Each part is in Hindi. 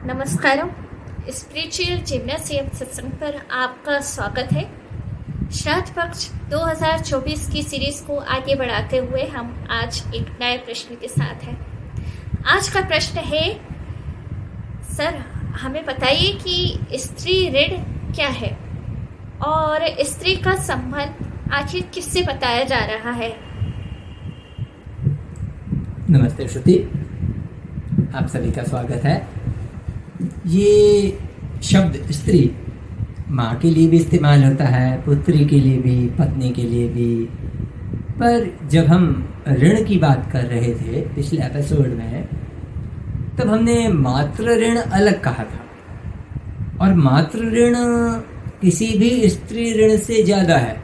नमस्कारम। स्पिरिचुअल जिम्नासियम सत्संग पर आपका स्वागत है। श्राद्ध पक्ष 2024 की सीरीज को आगे बढ़ाते हुए हम आज एक नए प्रश्न के साथ हैं। आज का प्रश्न है, सर हमें बताइए कि स्त्री ऋण क्या है और स्त्री का संबंध आखिर किससे बताया जा रहा है। नमस्ते श्रुति, आप सभी का स्वागत है। ये शब्द स्त्री माँ के लिए भी इस्तेमाल होता है, पुत्री के लिए भी, पत्नी के लिए भी। पर जब हम ऋण की बात कर रहे थे पिछले एपिसोड में, तब हमने मातृ ऋण अलग कहा था। और मातृ ऋण किसी भी स्त्री ऋण से ज़्यादा है,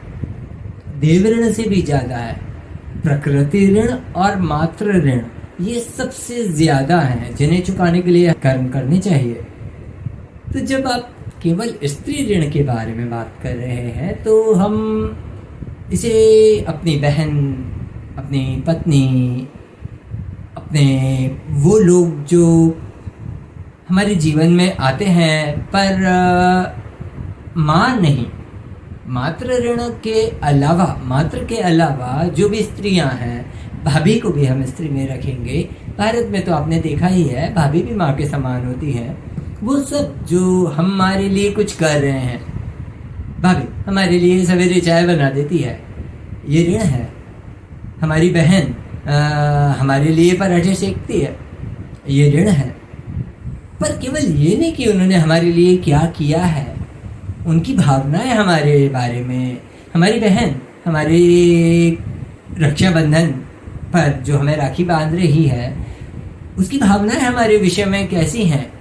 देव ऋण से भी ज़्यादा है। प्रकृति ऋण और मातृ ऋण ये सबसे ज़्यादा हैं जिन्हें चुकाने के लिए कर्म करने चाहिए। तो जब आप केवल स्त्री ऋण के बारे में बात कर रहे हैं तो हम इसे अपनी बहन, अपनी पत्नी, अपने वो लोग जो हमारे जीवन में आते हैं पर माँ नहीं, मातृ ऋण के अलावा, मातृ के अलावा जो भी स्त्रियां हैं, भाभी को भी हम स्त्री में रखेंगे। भारत में तो आपने देखा ही है, भाभी भी माँ के समान होती है। वो सब जो हमारे लिए कुछ कर रहे हैं, भाभी हमारे लिए सवेरे चाय बना देती है, ये ऋण है। हमारी बहन हमारे लिए पराठे सेकती है, ये ऋण है। पर केवल ये नहीं कि उन्होंने हमारे लिए क्या किया है, उनकी भावनाएं हमारे बारे में, हमारी बहन हमारी रक्षाबंधन पर जो हमें राखी बांध रही है, उसकी भावनाएं हमारे विषय में कैसी हैं,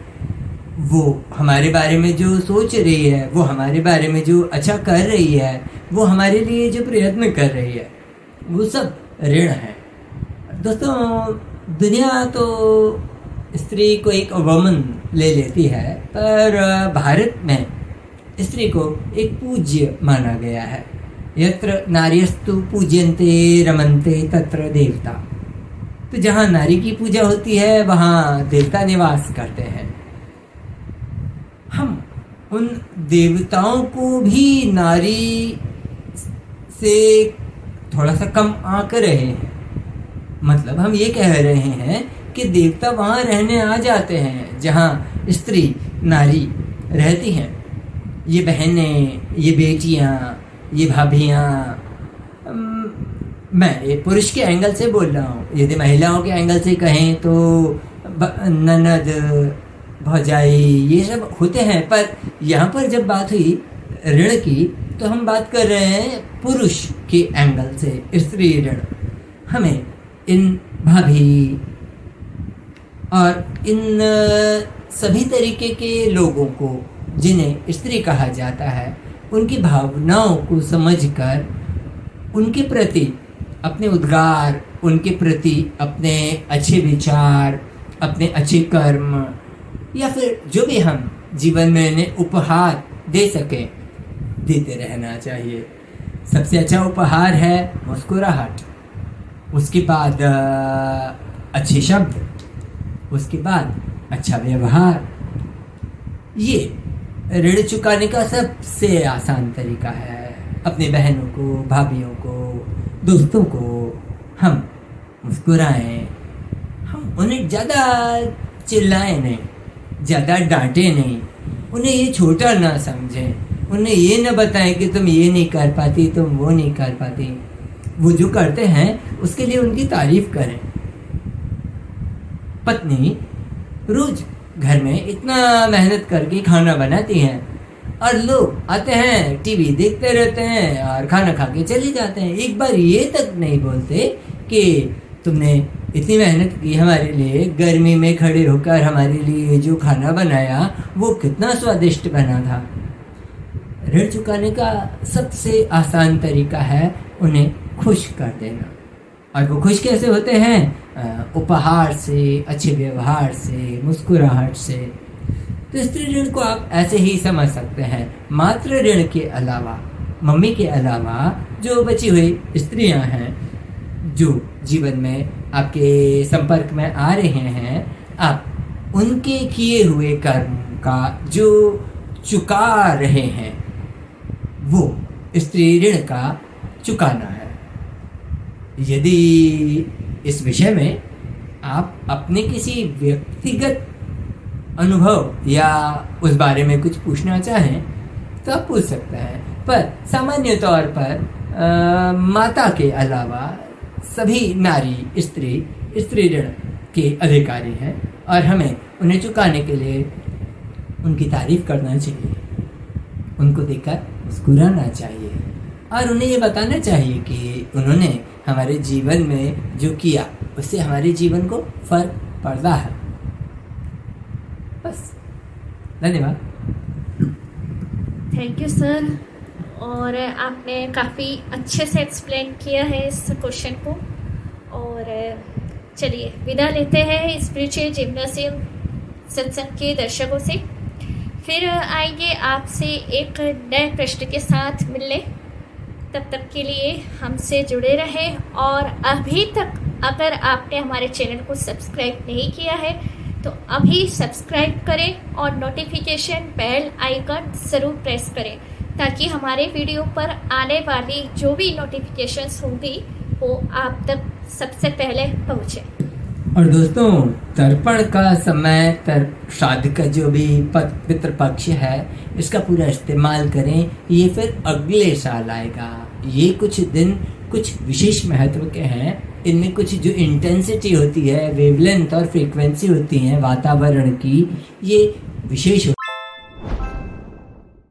वो हमारे बारे में जो सोच रही है, वो हमारे बारे में जो अच्छा कर रही है, वो हमारे लिए जो प्रयत्न कर रही है, वो सब ऋण है। दोस्तों, दुनिया तो स्त्री को एक वुमन ले लेती है, पर भारत में स्त्री को एक पूज्य माना गया है। यत्र नार्यस्तु पूज्यन्ते रमन्ते तत्र देवता। तो जहाँ नारी की पूजा होती है वहाँ देवता निवास करते हैं। हम उन देवताओं को भी नारी से थोड़ा सा कम आंक रहे हैं। मतलब हम ये कह रहे हैं कि देवता वहाँ रहने आ जाते हैं जहाँ स्त्री, नारी रहती हैं। ये बहनें, ये बेटियाँ, ये भाभियाँ, मैं ये पुरुष के एंगल से बोल रहा हूँ। यदि महिलाओं के एंगल से कहें तो ननद, भौजाई, ये सब होते हैं। पर यहाँ पर जब बात हुई ऋण की तो हम बात कर रहे हैं पुरुष के एंगल से, स्त्री ऋण। हमें इन भाभी और इन सभी तरीके के लोगों को जिन्हें स्त्री कहा जाता है, उनकी भावनाओं को समझकर उनके प्रति अपने उद्गार, उनके प्रति अपने अच्छे विचार, अपने अच्छे कर्म, या फिर जो भी हम जीवन में इन्हें उपहार दे सकें, देते रहना चाहिए। सबसे अच्छा उपहार है मुस्कुराहट, उसके बाद अच्छे शब्द, उसके बाद अच्छा व्यवहार। ये ऋण चुकाने का सबसे आसान तरीका है। अपनी बहनों को, भाभीयों को, दोस्तों को हम मुस्कुराएं। हम उन्हें ज़्यादा चिल्लाएं नहीं, ज़्यादा डांटे नहीं, उन्हें ये छोटा ना समझें, उन्हें ये ना बताएं कि तुम ये नहीं कर पाती, तुम वो नहीं कर पाती। वो जो करते हैं उसके लिए उनकी तारीफ करें। पत्नी रोज घर में इतना मेहनत करके खाना बनाती हैं और लोग आते हैं, टीवी देखते रहते हैं और खाना खा के चले जाते हैं। एक बार ये तक नहीं बोलते कि तुमने इतनी मेहनत की हमारे लिए, गर्मी में खड़े होकर हमारे लिए जो खाना बनाया वो कितना स्वादिष्ट बना था। ऋण चुकाने का सबसे आसान तरीका है उन्हें खुश कर देना। और वो खुश कैसे होते हैं? उपहार से, अच्छे व्यवहार से, मुस्कुराहट से। तो स्त्री ऋण को आप ऐसे ही समझ सकते हैं। मातृ ऋण के अलावा, मम्मी के अलावा जो बची हुई स्त्रियां हैं जो जीवन में आपके संपर्क में आ रहे हैं, आप उनके किए हुए कर्म का जो चुका रहे हैं वो स्त्री ऋण का चुकाना है। यदि इस विषय में आप अपने किसी व्यक्तिगत अनुभव या उस बारे में कुछ पूछना चाहें तो आप पूछ सकते हैं, पर सामान्य तौर पर माता के अलावा सभी नारी स्त्री ऋण के अधिकारी हैं और हमें उन्हें चुकाने के लिए उनकी तारीफ करना चाहिए, उनको देखकर मुस्कुराना चाहिए और उन्हें ये बताना चाहिए कि उन्होंने हमारे जीवन में जो किया उससे हमारे जीवन को फर्क पड़ता है। बस, धन्यवाद। Thank you sir. और आपने काफ़ी अच्छे से एक्सप्लेन किया है इस क्वेश्चन को। और चलिए विदा लेते हैं स्पिरिचुअल जिम्नासियम सत्संग के दर्शकों से। फिर आएंगे आपसे एक नए प्रश्न के साथ मिलने। तब तक के लिए हमसे जुड़े रहें और अभी तक अगर आपने हमारे चैनल को सब्सक्राइब नहीं किया है तो अभी सब्सक्राइब करें और नोटिफिकेशन बेल आइकन ज़रूर प्रेस करें ताकि हमारे वीडियो पर आने वाली जो भी नोटिफिकेशंस होंगी वो आप तक सबसे पहले पहुँचे। और दोस्तों, तर्पण का समय, श्राद्ध का जो भी पितृपक्ष है इसका पूरा इस्तेमाल करें। ये फिर अगले साल आएगा। ये कुछ दिन कुछ विशेष महत्व के हैं। इनमें कुछ जो इंटेंसिटी होती है, वेवलेंथ और फ्रीक्वेंसी होती है वातावरण की, ये विशेष